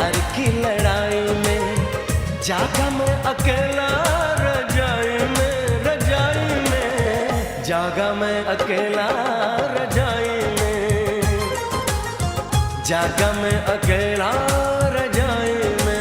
प्यार की लड़ाई में जागा मैं अकेला रजाई में जागा मैं अकेला रजाई में जागा मैं अकेला रजाई में।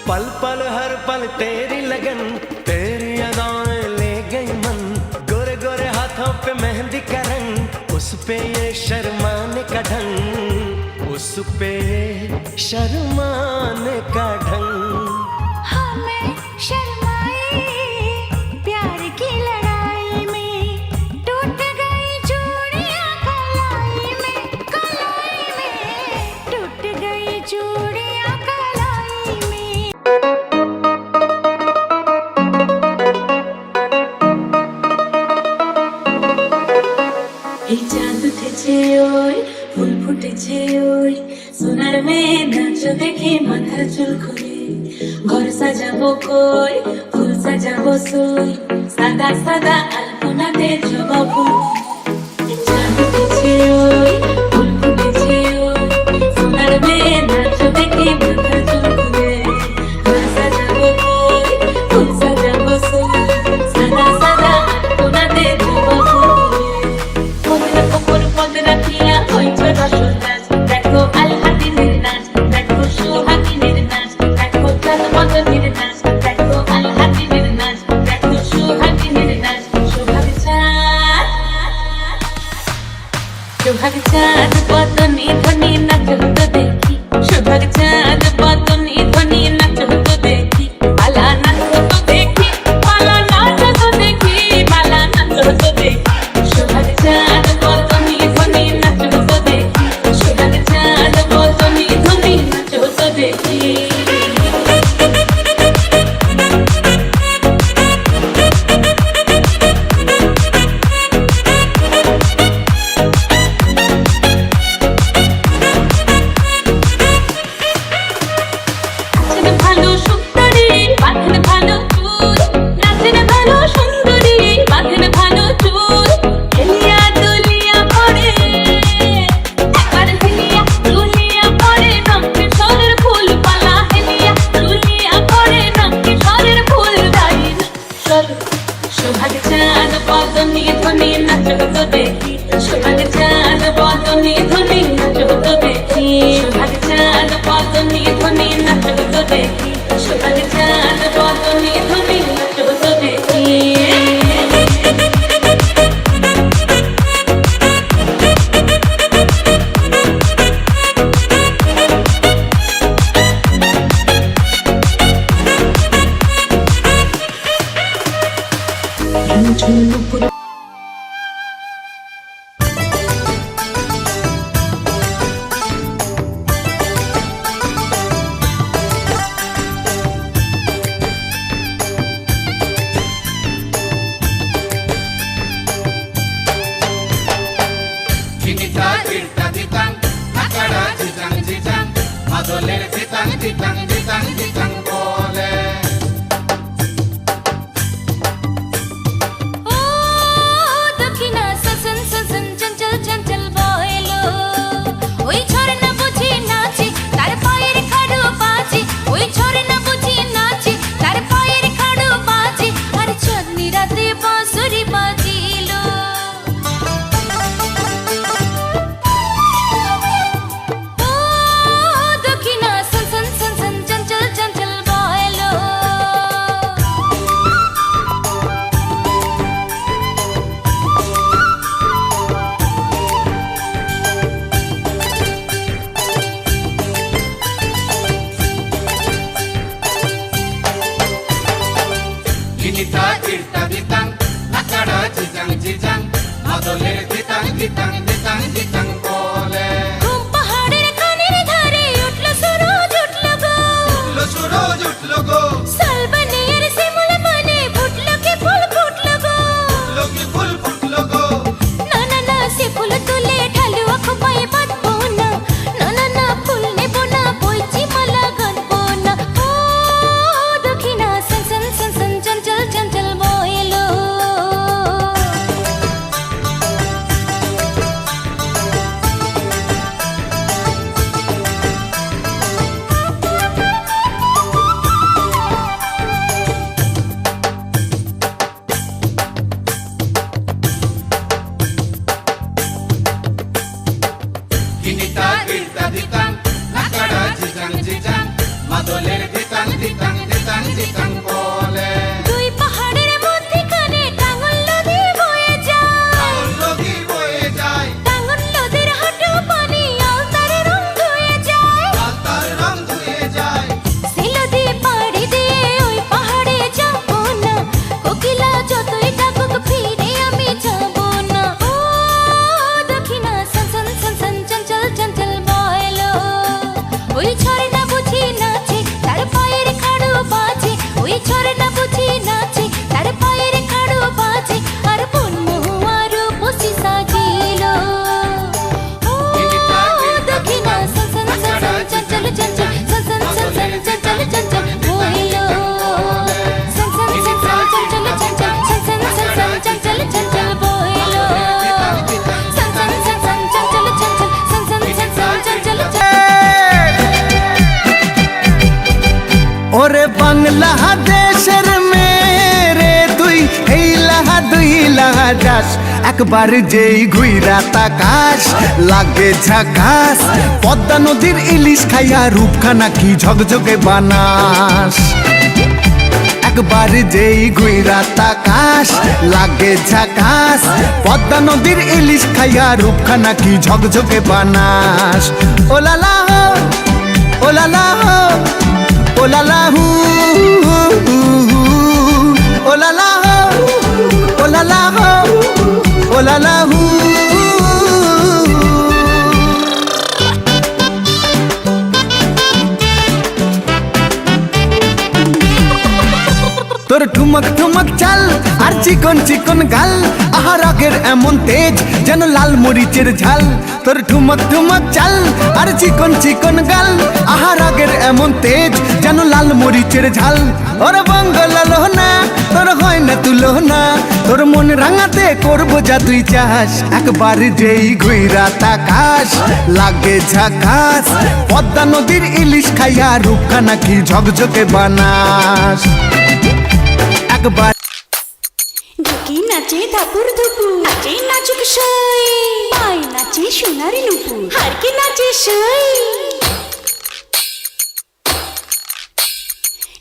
पल पल हर पल तेरी लगन तेरी अदाएं ले गई मन गोरे गोरे हाथों पे मेहंदी का रंग उस पे ये शर्माने का ढंग उस पे शर्माने का ढंग। हाँ मैं शर्माई प्यार की लड़ाई में टूट गई चूड़ियां कलाई में टूट गई चूड़ियां कलाई में। এই চাঁদ উঠেছে ওই ফুল ফুটেছে ওই সোনার মেয়ে নাচ দেখে মাথার চুল খুলে ঘর সাজাবো কই ফুল সাজাবো সই সাদা সাদা আলপনাতে জবা ফুল। চাঁদ উঠেছে ওই ফুল ফুটেছে ওই সোনার মেয়ে নাচ দেখে মাথার চুল খুলে ঘর সাজাবো কই ফুল সাজাবো সই সাদা সাদা আলপনাতে জবা ফুল। দেখো আলহাদিনের নাচ দেখো সোহাগিনের নাচ দেখো চাঁদমদনের নাচ দেখো আলহাদিনের নাচ দেখো সোহাগিনের নাচ সোহাগ চাঁদ বদনে ধ্বনি নাচ হতো দেখি সোহাগ চাঁদ বদনে ধ্বনি নাচ হতো দেখি পালা নাচ হতো দেখি পালা নাচ হতো দেখি পালা নাচ হতো দেখি সোহাগ চাঁদ বদনে ধ্বনি নাচ হতো দেখি সোহাগ চাঁদ বদনে ধ্বনি নাচ হতো দেখি। ভালো সুন্দরী বাঁধেন ভালো চুল নাচেন ভালো সুন্দরী বাঁধেন ভালো চুল হেলিয়া দুলিয়া পড়ে একবার হেলিয়া দুলিয়া পড়ে রঙে সরের ফুল পালা হেলিয়া দুলিয়া পড়ে রঙে সরের ফুল দাইন চলো সোহাগ চাঁদ বদনে ধ্বনি নাচ হতো দেখি সোহাগ চাঁদ বদনে ধ্বনি নাচ হতো দেখি সোহাগ চাঁদ বদনে ধ্বনি নাচ হতো দেখি সোহাগ চাঁদ বদনে ধ্বনি নাচ হতো দেখি। Kita tirta ditang, nakara jijang jijang, madoler ditang ditang ditang ditang bole. ओ दक्षिणा ससन ससन चंचल चंचल बोलो ওই ছড়ে না বুঝি নাচি তার পায়ের খাড়ু বাজি ওই ছড়ে না বুঝি নাচি তার পায়ের খাড়ু বাজি আর চাঁদনি রাতে বাঁশুরি বাজিলো। ও দক্ষিণা সন সন সন সন চঞ্চল চঞ্চল বলো Kita tirta ditang, nakara jijang jijang, madoler ditang ditang ditang ditang bole. ঘুম পাহাড়ের কানের ধারে উঠলো সুরজ উঠলো গো Lo suroj utlo go, সালবানিয়ার শিমুল মানে ফুটলো কি ফুল ফুটলো গো lo ki ful futlo go, জিজাং জিজাং মাদলের দিতাং দিতাং দিতাং দিতাং বলে দুই পাহাড়ের মধ্যখানে টাঙ্গন নদী বয়ে যায় টাঙ্গন নদী বয়ে যায় টাঙ্গন নদীর হাঁটু পানি আলতার রং ধুয়ে যায় আলতার রং ধুয়ে যায় সেই নদী পাড়ি দিয়ে ওই পাহাড়ে যাবো না কোকিলা যতই ডাকুক ফিরে আমি যাবো না ও দক্ষিণা সন সন সন সন চঞ্চল চঞ্চল বয়লো ওই ঝর্ণা বুঝি নাচে তার পায়ের খাড়ু বাজে ওই ঝর্ণা বুঝি নাচে তার পায়ের খাড়ু বাজে আর বনমহুয়ার বসি সাজিলো ও দক্ষিণা সন সন সন সন চঞ্চল চঞ্চল সন সন সন সন চঞ্চল চঞ্চল বয়লো সন সন সন সন চঞ্চল চঞ্চল সন সন সন সন চঞ্চল চঞ্চল বয়লো সন সন সন সন চঞ্চল চঞ্চল সন সন সন সন চঞ্চল চঞ্চল ওরে বাংলাদেশের মেরে তুই এই লাহা দুই লাহা যাস একবার যেই ঘুইরা তাকাস লাগে ঝাকাস পদ্মা নদীর ইলিশ খাইয়া রূপখানা কি ঝকঝকে বানাস একবার যেই ঘুইরা তাকাস লাগে ঝাকাস পদ্মা নদীর ইলিশ খাইয়া রূপখানা কি ঝকঝকে বানাস ও লালা হো ও লালা হো ও লালা হু ও লালা হো ও লালা হো ও লালা হু তোর ঠুমক ঠুমক চাল আর চিকন চিকন গাল আহার আগের এমন তেজ যেন লাল মরিচের ঝাল তোর ঠুমক ঠুমক চাল আর চিকন চিকন গাল আহার আগের এমন তেজ যেন লাল মরিচের ঝাল ওর বঙ্গলালো না তোর হয় না তুলো না তোর মন রাঙাতে করবো যা তুই চাস একবার যেই ঘুইরা তাকাস লাগে ঝাকাস পদ্মা নদীর ইলিশ খাইয়া রূপখানা কি ঝকঝকে বানাস একবার ঢুকি নাচে ধাপুর ধুপু নাচে নাচুক সই পাই নাচে সোনারি নুপু হারকে নাচে সই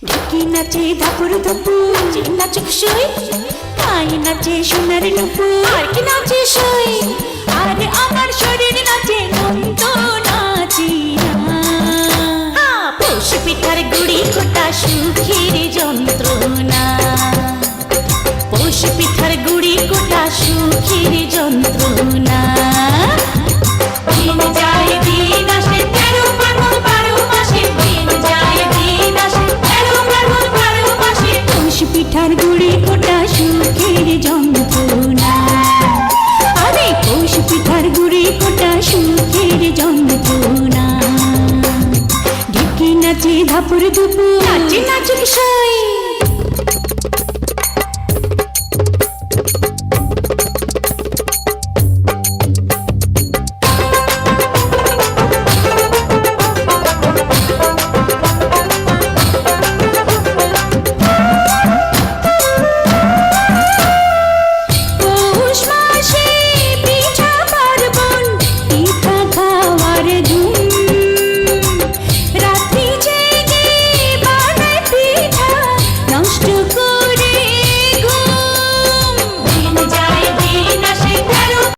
ঢুকি নাচে ধাপুর ধুপু নাচে নাচুক সই পাই নাচে সোনারি নুপু হারকে নাচে সই আরে আমার শরীর নাচে নন্দ নাচি না পৌষ পিঠার গুড়ি কোটা সুখের যন্ত্রণা পৌষ পিঠার গুড়ি কোটা সুখের যন্ত্রণা দিন যায় দিন আসে 13 ফাল্গুন 12 মাসে দিন যায় দিন আসে 13 ফাল্গুন 12 মাসে পৌষ পিঠার গুড়ি কোটা সুখের যন্ত্রণা আরে পৌষ পিঠার গুড়ি কোটা সুখের যন্ত্রণা ঢুকি নাচে ধাপুর ধুপু নাচে নাচুক